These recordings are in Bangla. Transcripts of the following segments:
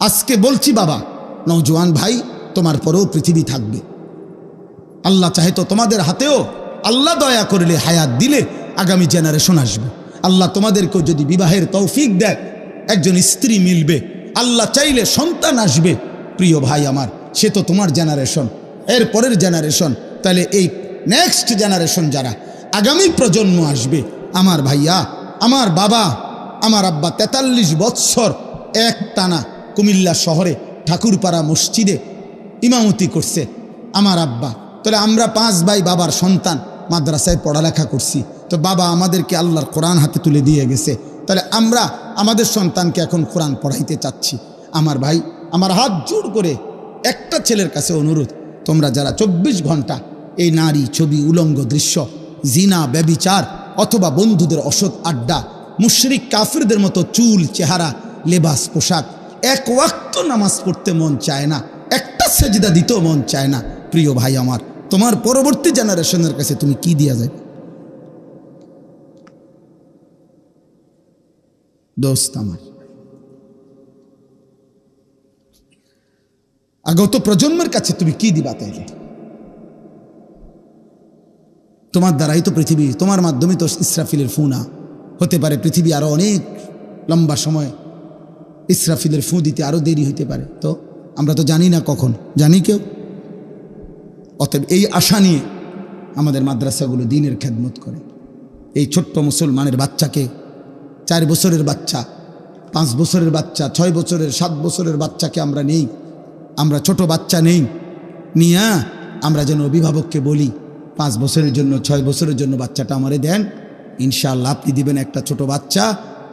আজকে বলছি বাবা, নওজোয়ান ভাই, তোমার পরেও পৃথিবী থাকবে। আল্লাহ চাহে তো তোমাদের হাতেও আল্লাহ দয়া করলে, হায়াত দিলে আগামী জেনারেশন আসবে। আল্লাহ তোমাদেরকেও যদি বিবাহের তৌফিক দেয়, একজন স্ত্রী মিলবে, আল্লাহ চাইলে সন্তান আসবে। প্রিয় ভাই আমার, সে তো তোমার জেনারেশন, এর পরের জেনারেশন। তাহলে এই নেক্সট জেনারেশন যারা আগামী প্রজন্ম আসবে, আমার ভাইয়া, আমার বাবা, আমার আব্বা 43 বৎসর এক টানা কুমিল্লা শহরে ঠাকুরপাড়া মসজিদে ইমামতি করছে আমার আব্বা। তাহলে আমরা 5 ভাই বাবার সন্তান, মাদ্রাসায় পড়ালেখা করছি। তো বাবা আমাদেরকে আল্লাহর কোরআন হাতে তুলে দিয়ে গেছে। তাহলে আমরা আমাদের সন্তানকে এখন কোরআন পড়াইতে চাচ্ছি। আমার ভাই, আমার হাত জোড় করে একটা ছেলের কাছে অনুরোধ, তোমরা যারা 24 ঘন্টা এই নারী, ছবি, উলঙ্গ দৃশ্য, জিনা, ব্যভিচার অথবা বন্ধুদের অসৎ আড্ডা, মুশরিক কাফিরদের মতো চুল, চেহারা, লেবাস, পোশাক, এক ওয়াক্ত নামাজ পড়তে মন চায় না, একটা সেজদা দিতেও মন চায় না। প্রিয় ভাই আমার, তোমার পরবর্তী জেনারেশনের কাছে তুমি কি দিয়া যায়? দোস্ত আমার, আগত প্রজন্মের কাছে তুমি কি দিবা? তাইলে তোমার দ্বারাই তো পৃথিবী, তোমার মাধ্যমে তো ইসরাফিলের ফুনা হতে পারে। পৃথিবী আরো অনেক লম্বা সময় ইসরাফিলের ফু দিতে আরো দেরি হইতে পারে। তো আমরা তো জানি না কখন, জানি কেউ? অতএব এই আশা নিয়ে আমাদের মাদ্রাসাগুলো দিনের খেদমত করে। এই ছোট্ট মুসলমানের বাচ্চাকে, 4 বছরের বাচ্চা, 5 বছরের বাচ্চা, 6 বছরের, 7 বছরের বাচ্চাকে আমরা নেই, আমরা ছোট বাচ্চা নেই নিয়া আমরা যেন অভিভাবককে বলি 5 বছরের জন্য, 6 বছরের জন্য বাচ্চাটা আমারে দেন, ইনশাআল্লাহ আপনি দিবেন একটা ছোট বাচ্চা,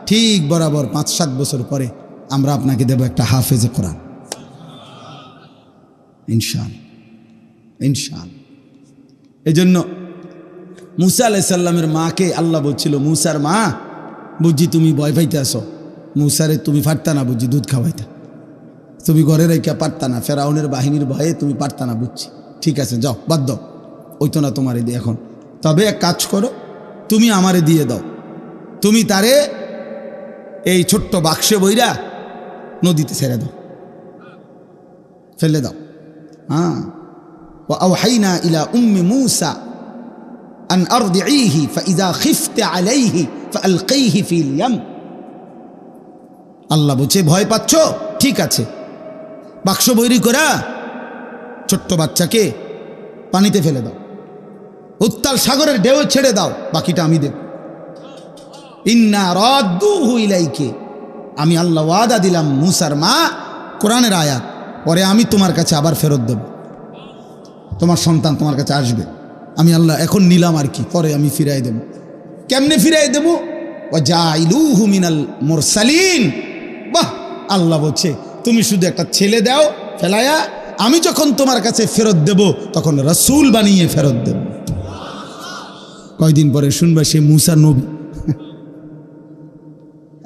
ঠিক বরাবর 5-7 বছর পরে আমরা আপনাকে দেব একটা হাফেজে কোরআন, ইনশাআল্লাহ, ইনশাআল্লাহ। এই জন্য মুসা আলাইহিস সালামের মাকে আল্লাহ বলছিল, মুসার মা, বুঝি তুমি ভয় পাইতে আসো, মুসারে তুমি পারতা না বুঝি দুধ খাওয়াইতা, তুমি ঘরে রেখা পারতা না, ফেরাউনের বাহিনীর ভয়ে তুমি পারতা না, বুঝছি, ঠিক আছে যাও, বাদ দাও, ওই তো না তোমারে দিয়ে এখন। তবে এক কাজ করো, তুমি আমারে দিয়ে দাও, তুমি তারে এই ছোট্ট বাক্সে বইরা নদীতে ছেড়ে দাও, ফেলে দাও। হ্যাঁ, وأوحينا إلى أم موسى أن أرضعيه فإذا خفت عليه فألقيه في اليم। আল্লাহ বলছে ভয় পাচ্ছ, ঠিক আছে, বাক্স বৈরি করা ছোট্ট বাচ্চাকে পানিতে ফেলে দাও, উত্তাল সাগরের ঢেউ ছেড়ে দাও, বাকিটা আমি দেব। ইন্না রাদ্দুহু ইলাইকে, আমি আল্লাহ ওয়াদা দিলাম মুসার মা, কোরআনের আয়াত, পরে আমি তোমার কাছে আবার ফেরত দেব, তোমার সন্তান তোমার কাছে আসবে, আমি আল্লাহ এখন নিলাম আর কি, পরে আমি ফিরাই দেব। কেমনে ফিরাই দেব? ওয়াজাইলুহু মিনাল মুরসালিন। বাহ, আল্লাহ বলছে তুমি শুধু একটা ছেলে দাও ফেলায়া, আমি যখন তোমার কাছে ফেরত দেব তখন রাসূল বানিয়ে ফেরত দেব। কয়দিন পরে শুনবা সে মুসা নবী।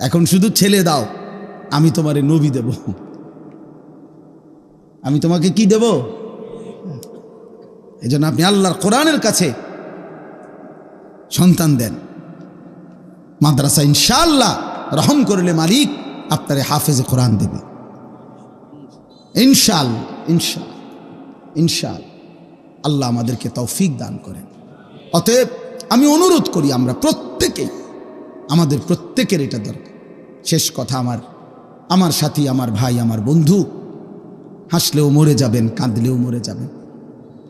এখন শুধু ছেলে দাও, আমি তোমারে নবী দেব। আমি তোমাকে কি দেব? এই জন্য আপনি আল্লাহর কোরআনের কাছে সন্তান দেন। মাদ্রাসা ইনশাআল্লাহ রহম করলে মালিক আপনারে হাফেজে কোরআন দেবে, ইনশাআল্লাহ, ইনশাআল্লাহ, ইনশাআল্লাহ। আল্লাহ আমাদেরকে তৌফিক দান করেন। অতএব আমি অনুরোধ করি, আমরা প্রত্যেকেই, আমাদের প্রত্যেকের এটা দরকার। শেষ কথা, আমার সাথী, আমার ভাই, আমার বন্ধু, হাসলেও মরে যাবেন, কাঁদলেও মরে যাবেন,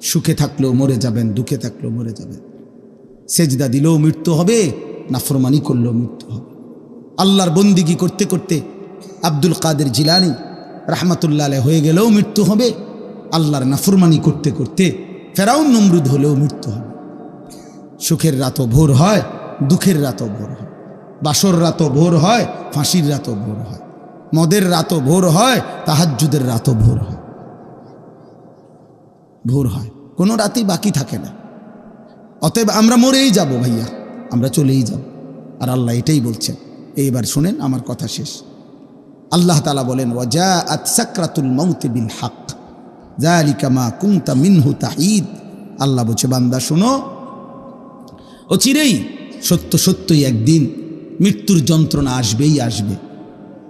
সুখে থাকলেও মরে যাবেন, দুঃখে থাকলেও মরে যাবেন, সেজদা দিলেও মৃত্যু হবে, নাফরমানি করলেও মৃত্যু হবে। আল্লাহর বন্দিগি করতে করতে আব্দুল কাদের জিলানী রাহমাতুল্লাহ আলাইহি হয়ে গেলেও মৃত্যু হবে, আল্লাহর নাফরমানি করতে করতে ফেরাউন নমরুদ হলেও মৃত্যু হবে। সুখের রাতও ভোর হয়, দুঃখের রাতও ভোর হয়, বাসর রাতও ভোর হয়, ফাঁসির রাতও ভোর হয়, মদের রাতও ভোর হয়, তাহাজ্জুদের রাতও ভোর হয়, ভোর হয়, কোনো রাতই বাকি থাকে না। অতএব আমরা মরেই যাব ভাইয়া, আমরা চলেই যাব। আর আল্লাহ এটাই বলছেন। এইবার শুনেন, আমার কথা শেষ। আল্লাহ তাআলা বলেন, ওয়াজাআত সাকরাতুল মাউতি বিল হক যালিকা মা কুনতা মিনহু তাহিদ। আল্লাহ বলছে, বান্দা শোনো, অচিরেই সত্য সত্যই একদিন মৃত্যুর যন্ত্রণা আসবেই আসবে,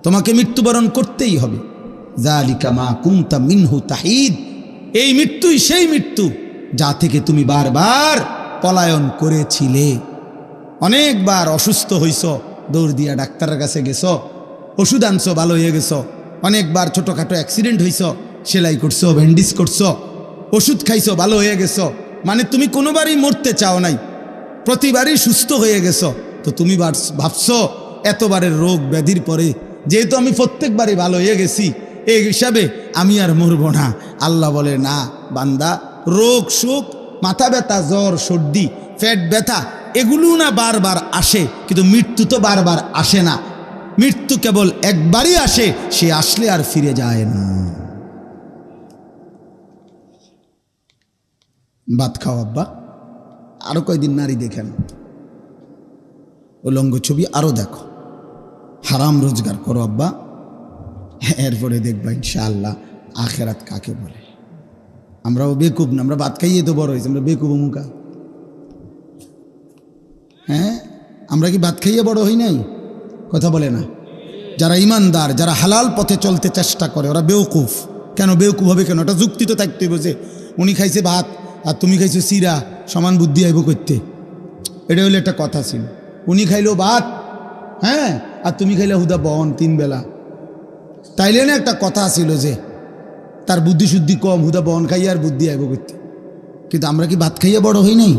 তোমাকে মৃত্যুবরণ করতেই হবে। যালিকা মা কুনতা মিনহু তাহিদ, এই মৃত্যুই সেই মৃত্যু যা থেকে তুমি বারবার পলায়ন করেছিলে। অনেকবার অসুস্থ হইছ, দৌড় দিয়া ডাক্তারের কাছে গেছ, ওষুধ আনছো, ভালো হয়ে গেছ। অনেকবার ছোটোখাটো অ্যাক্সিডেন্ট হইছ, সেলাই করছো, ব্যান্ডেজ করছো, ওষুধ খাইছো, ভালো হয়ে গেছ। মানে তুমি কোনোবারই মরতে চাও নাই, প্রতিবারই সুস্থ হয়ে গেছ। তো তুমি ভাবছো এতবারের রোগ ব্যাধির পরে যেহেতু আমি প্রত্যেকবারই ভালো হয়ে গেছি, এই হিসাবে আমি আর মরব না। আল্লাহ বলে, না বান্দা, রোগ সুখ, মাথা ব্যথা, জ্বর, সর্দি, পেট ব্যথা, এগুলো না বারবার আসে, কিন্তু মৃত্যু তো বারবার আসে না। মৃত্যু কেবল একবারই আসে, সে আসলে আর ফিরে যায় না। ভাত খাও আব্বা, আরো কয়দিন নারী দেখেন, উলঙ্গ ছবি আরো দেখো, হারাম রোজগার করো আব্বা, এরপরে দেখবা ইনশাআল্লাহ আখেরাত কাকে বলে। আমরাও বেকুব না, আমরা ভাত খাইয়ে তো বড় হয়েছি, আমরা বেকুব মুখা। হ্যাঁ, আমরা কি ভাত খাইয়ে বড় হই নাই? কথা বলে না। যারা ইমানদার, যারা হালাল পথে চলতে চেষ্টা করে, ওরা বেউকুফ। কেন বেউকুফ হবে কেন? এটা যুক্তি তো থাকতে বোঝে। উনি খাইছে ভাত আর তুমি খাইছো চিরা, সমান বুদ্ধি আইব করতে, এটা হইলে একটা কথা ছিল। উনি খাইলো ভাত, হ্যাঁ, আর তুমি খাইলে হুদা বহন 3 বেলা, তাইলে না একটা কথা ছিল যে তার বুদ্ধি শুদ্ধি কম, হুদা বহন খাইয়া আর বুদ্ধি আইব করতে। কিন্তু আমরা কি ভাত খাইয়া বড় হই নাই?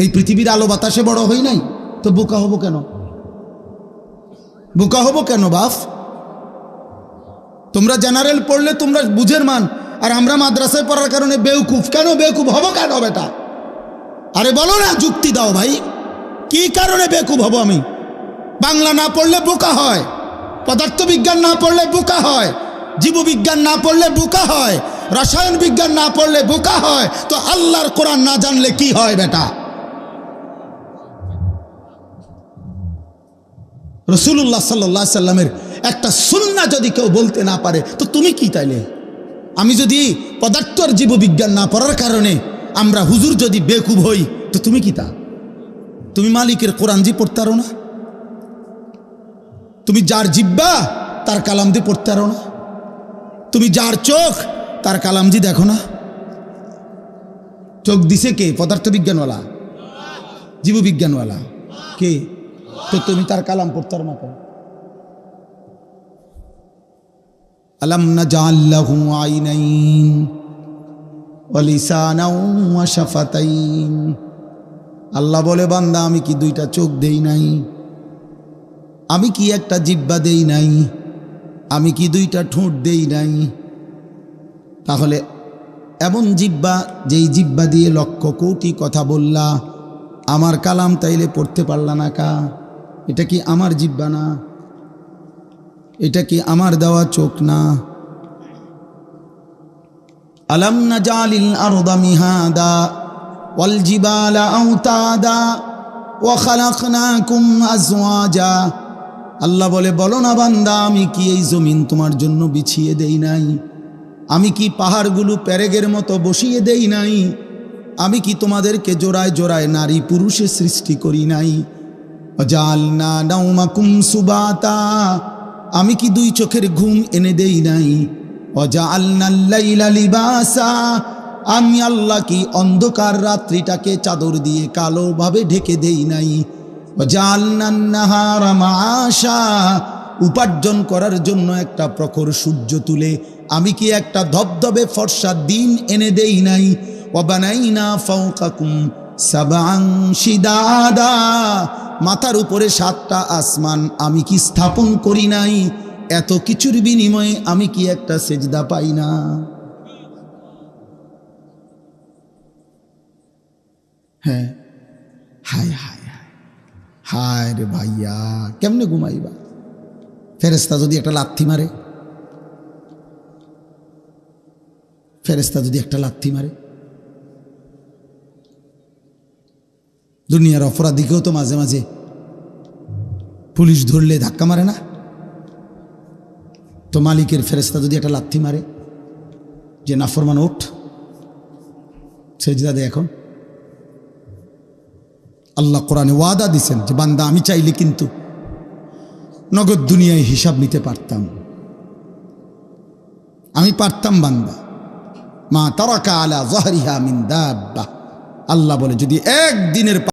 এই পৃথিবীর আলো বাতাসে বড় হই নাই? তো বোকা হব কেন? বোকা হব কেন বাপ? তোমরা জেনারেল পড়লে তোমরা বুঝের মান, আর আমরা মাদ্রাসায় পড়ার কারণে বেউকুফ। কেন বেউকুফ হব কেন বেটা? আরে বলো না, যুক্তি দাও ভাই, কি কারণে বেকুব হব আমি? বাংলা না পড়লে বোকা হয়, পদার্থবিজ্ঞান না পড়লে বোকা হয়, জীববিজ্ঞান না পড়লে বোকা হয়, রসায়ন বিজ্ঞান না পড়লে বোকা হয়। তো আল্লাহর কোরআন না জানলে কি হয় বেটা? রাসূলুল্লাহ সাল্লাল্লাহু আলাইহি সাল্লামের একটা সুন্নাহ যদি কেউ বলতে না পারে, তো তুমি কি তাইলে? আমি যদি পদার্থ আর জীববিজ্ঞান না পড়ার কারণে আমরা হুজুর যদি বেকুব হই, তো তুমি কি তা? তুমি মালিকের কোরআন জি পড়তে পারো না? তুমি যার জিব্বা তার কালাম দিয়ে পড়তে পারো না? তুমি যার চোখ তার কালাম জি দেখো না? চোখ দিছে কে? পদার্থবিজ্ঞানওয়ালা, জীববিজ্ঞানওয়ালা কে? তো তুমি তার কালাম পড়তে পারো না কেন? আলাম নাজআল লাহু আইনাইন ওয়া লিসানাও ওয়া শাফাতাইন। আল্লাহ বলে, বান্দা আমি কি 2টা চোখ দেই নাই? আমি কি একটা জিহ্বা দেই নাই? আমি কি 2টা ঠোঁট দেই নাই? তাহলে এমন জিহ্বা, যেই জিহ্বা দিয়ে লক্ষ কোটি কথা বললা, আমার কালাম তাইলে পড়তে পারলা না কা? এটা কি আমার জিহ্বা না? এটা কি আমার দেওয়া চোখ না? আলাম নাজালিল আরদা মিহাদা ওয়াল জিবালা আওতাদা ওয়া খালাকনাকুম আজওয়াজা। আল্লাহ বলে, বলো না বান্দা, আমি কি এই জমিন তোমার জন্য বিছিয়ে দেই নাই? আমি কি পাহাড়গুলো পেরেগের মতো বসিয়ে দেই নাই? আমি কি তোমাদেরকে জোড়ায় জোড়ায় নারী পুরুষে সৃষ্টি করি নাই? ওয়াজালনা নাওমাকুম সুবাতা, আমি কি 2 চোখের ঘুম এনে দেই নাই? ওয়াজালনাল লাইলা লিবাসা, আমি আল্লাহ কি অন্ধকার রাত্রিটাকে চাদর দিয়ে কালোভাবে ঢেকে দেই নাই? ওয়াজালনান নাহারা মাআশা, উপার্জন করার জন্য একটা প্রখর সূর্য তুলে আমি কি একটা ধবধবে ফর্সা দিন এনে দেই নাই? ওয়াবানাইনা ফাওকাকুম সাবআন শিদাদা, মাথার উপরে 7টা আসমান আমি কি স্থাপন করি নাই? এত কিছুর বিনিময়ে আমি কি একটা সেজদা পাই না? হ্যাঁ, হায় হায় হায় হায় রে ভাইয়া, কেমনে ঘুমাইবা? ফেরেশতা যদি একটা লাথি মারে, ফেরেশতা যদি একটা লাথি মারে, দুনিয়ার অপরাধীকেও তো মাঝে মাঝে পুলিশ ধরলে ধাক্কা মারে না? তো মালিকের ফেরেশতা যদি একটা লাথি মারে যে নাফরমান ওঠ, সেজদা দে। এখন আল্লাহ কোরআনে ওয়াদা দিছেন যে বান্দা আমি চাইলে কিন্তু নগদ দুনিয়ায় হিসাব নিতে পারতাম, আমি পারতাম বান্দা, মা তারাকা আলা যাহরিহা মিন দাব্বা, আল্লাহ বলে যদি একদিনের